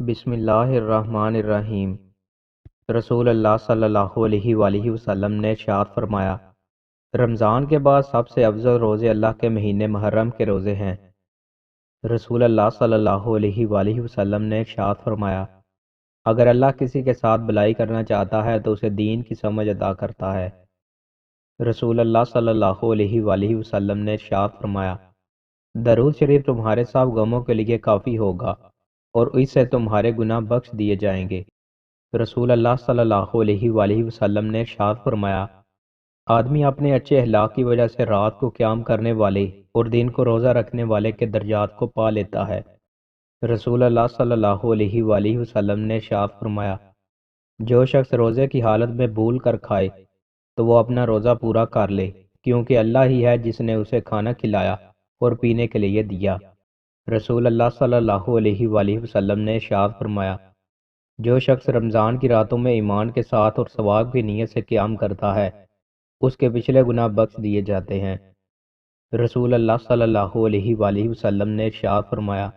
بسم اللہ الرحمن الرحیم۔ رسول اللہ صلی اللہ علیہ وآلہ وسلم نے ارشاد فرمایا، رمضان کے بعد سب سے افضل روزے اللہ کے مہینے محرم کے روزے ہیں۔ رسول اللہ صلی اللہ علیہ وآلہ وسلم نے ارشاد فرمایا، اگر اللہ کسی کے ساتھ بھلائی کرنا چاہتا ہے تو اسے دین کی سمجھ عطا کرتا ہے۔ رسول اللہ صلی اللہ علیہ وآلہ وسلم نے ارشاد فرمایا، درود شریف تمہارے سب غموں کے لیے کافی ہوگا اور اس سے تمہارے گناہ بخش دیے جائیں گے۔ رسول اللہ صلی اللہ علیہ وآلہ وسلم نے ارشاد فرمایا، آدمی اپنے اچھے اخلاق کی وجہ سے رات کو قیام کرنے والے اور دن کو روزہ رکھنے والے کے درجات کو پا لیتا ہے۔ رسول اللہ صلی اللہ علیہ وآلہ وسلم نے ارشاد فرمایا، جو شخص روزے کی حالت میں بھول کر کھائے تو وہ اپنا روزہ پورا کر لے، کیونکہ اللہ ہی ہے جس نے اسے کھانا کھلایا اور پینے کے لیے دیا۔ رسول اللہ صلی اللہ علیہ وآلہ وسلم نے ارشاد فرمایا، جو شخص رمضان کی راتوں میں ایمان کے ساتھ اور ثواب کی نیت سے قیام کرتا ہے اس کے پچھلے گناہ بخش دیے جاتے ہیں۔ رسول اللہ صلی اللہ علیہ وآلہ وسلم نے ارشاد فرمایا،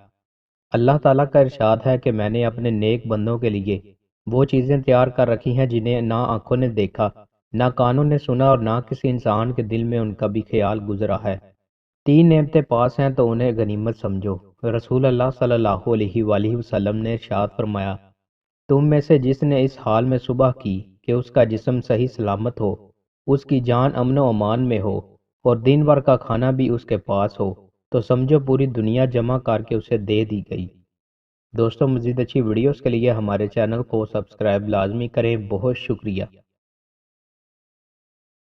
اللہ تعالیٰ کا ارشاد ہے کہ میں نے اپنے نیک بندوں کے لیے وہ چیزیں تیار کر رکھی ہیں جنہیں نہ آنکھوں نے دیکھا، نہ کانوں نے سنا اور نہ کسی انسان کے دل میں ان کا بھی خیال گزرا ہے۔ تین نعمتیں پاس ہیں تو انہیں غنیمت سمجھو۔ رسول اللہ صلی اللہ علیہ وآلہ وسلم نے ارشاد فرمایا، تم میں سے جس نے اس حال میں صبح کی کہ اس کا جسم صحیح سلامت ہو، اس کی جان امن و امان میں ہو اور دن بھر کا کھانا بھی اس کے پاس ہو، تو سمجھو پوری دنیا جمع کر کے اسے دے دی گئی۔ دوستوں، مزید اچھی ویڈیوز کے لیے ہمارے چینل کو سبسکرائب لازمی کریں۔ بہت شکریہ۔